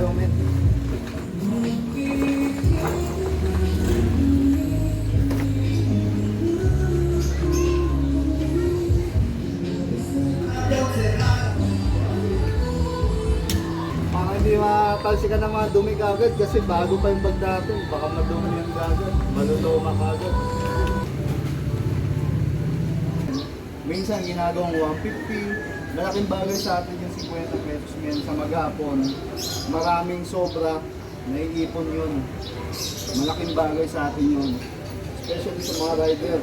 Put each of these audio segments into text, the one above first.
environment. Para hindi matalsikan ng mga dumi kagad kasi bago pa yung bag natin, baka madumi yan kagad, maluloma kagad. Minsan ginagawang 150, malaking bagay sa atin yung 50 pesos ngayon sa maghapon. Maraming sobra, naiipon yun. Malaking bagay sa atin yun. Especially sa mga rider.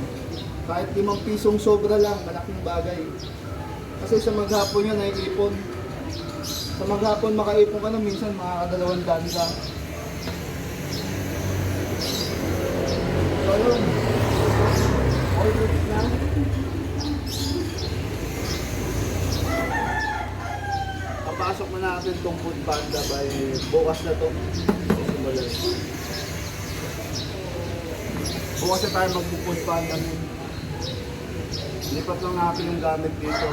Kahit 5 pisong sobra lang, malaking bagay. Kasi sa maghapon yun, naiipon. Sa maghapon makaipon ka na, minsan makakadalawang daan ka. So yun, all good na. Papasok na natin itong food panda by bukas na to. Bukas na tayo mag-food panda nun. Lipat lang natin yung gamit dito.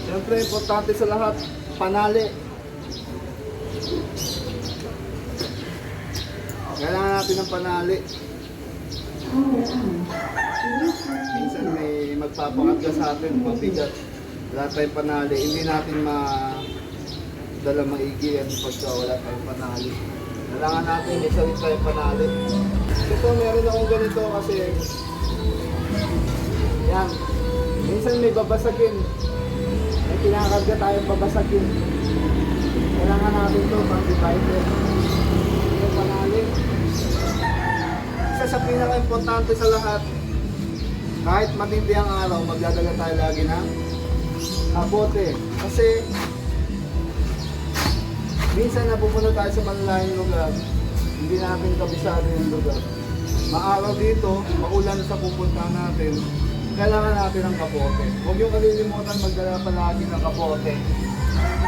Siyempre, importante sa lahat, panali. Kailangan natin ng panali. Minsan may magpapakat ka sa atin, mabigat. Wala tayong panali, hindi natin madala maigi at pagka wala tayong panali. Kailangan natin may sarili tayong panali. Ito meron akong ganito kasi yan, minsan may babasagin, may kinakarga tayong babasagin. Kailangan natin ito pang divider. Yung panali. Isa sa pinaka-importante sa lahat, kahit matindi ang araw, magdadala tayo lagi ng abote. Kasi minsan napupunta tayo sa malalayong lugar, hindi natin kabisado yung lugar. Maaraw dito, maulan sa pupunta natin, kailangan natin ng kapote. Huwag yung kalilimutan magdala palagi ng kapote.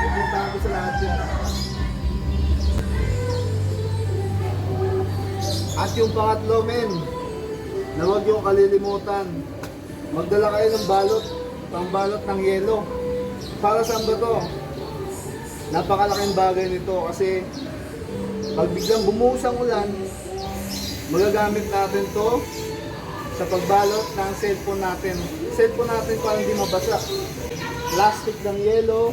Importante sa lahat yan. At yung pangatlo, men, na huwag yung kalilimutan, magdala kayo ng balot, pangbalot ng yelo. Para saan ba to? Napakalaking bagay nito kasi pag biglang bumuhos ang ulan, magagamit natin to sa pagbalot ng cellphone natin. Cellphone natin para hindi mabasa. Plastic ng yelo,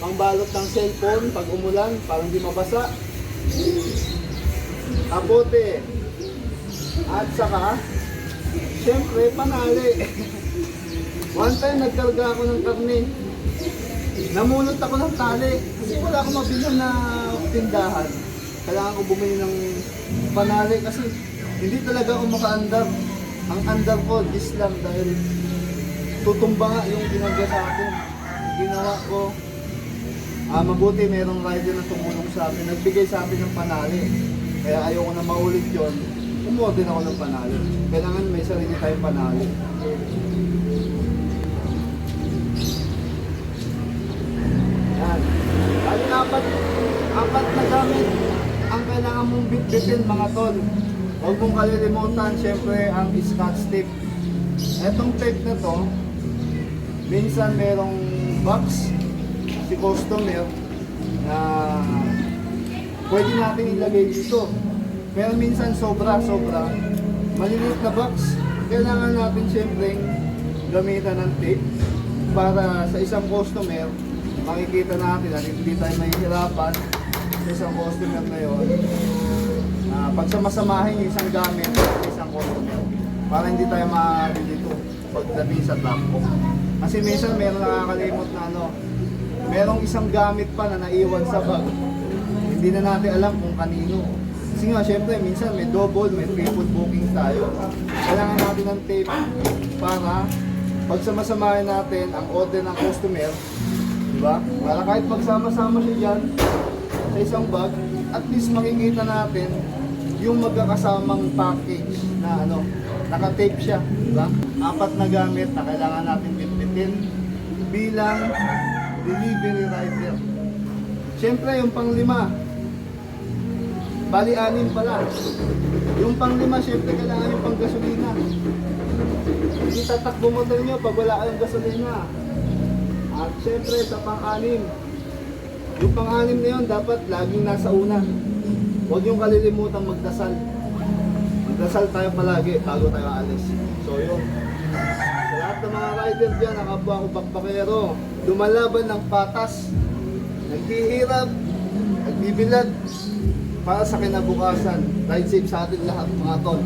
pangbalot ng cellphone pag umulan para hindi mabasa. Abote. At saka, syempre, panali. One time nagkarga ako ng karne. Namunot ako ng tali. Kasi wala akong mabilang na tindahan. Kailangan ko bumili ng panali kasi hindi talaga ako maka-andar. Ang andar ko, this lang dahil tutumba nga yung ginagawa sa akin. Ginawa ko. Mabuti merong rider na tumulong sa akin. Nagbigay sa akin ng panali. Kaya ayoko na maulit yun. Umorder ako ng panali. Kailangan may sarili tayong panali. Yan. Lalo na apat na gamit ang kailangan mong bitbitin mga tol. Huwag mong kalilimutan, syempre, ang Scotch tape. Etong tape na to, minsan merong box si customer na pwede natin ilagay dito. Pero minsan sobra, maliliit na box. Kailangan natin syempre gamitan ng tape para sa isang customer makikita natin at hindi tayo mahihirapan sa isang customer na yun. Pagsamasamahin yung isang gamit sa isang customer para hindi tayo makakilito pagdating sa truck. Kasi minsan meron nakakalimot na merong isang gamit pa na naiwan sa bag. Hindi na natin alam kung kanino. Kasi nga, syempre, minsan may double, may triple booking tayo. Kailangan natin ng tape para pagsamasamahin natin ang order ng customer. Diba? Para kahit magsama-sama siya dyan sa isang bag, at least makikita natin yung magkakasamang package na naka-tape siya. Diba? 4 na gamit na kailangan natin bitbitin bilang delivery rider. Siyempre, yung pang-5, bali 6 pala. Yung pang-5, siyempre, kailangan yung pang-gasolina. Hindi tatakbo motor nyo pag wala kayong gasolina. At syempre sa pang-anim. Yung pang-anim na yun, dapat laging nasa una. Huwag yung kalilimutan magdasal. Magdasal tayo palagi bago tayo alis. So yun. Sa lahat ng mga rider dyan, ang kapwa ko bakbakero, lumalaban ng patas, naghihirap, nagbibilad para sa kinabukasan. Ride safe sa atin lahat mga tol.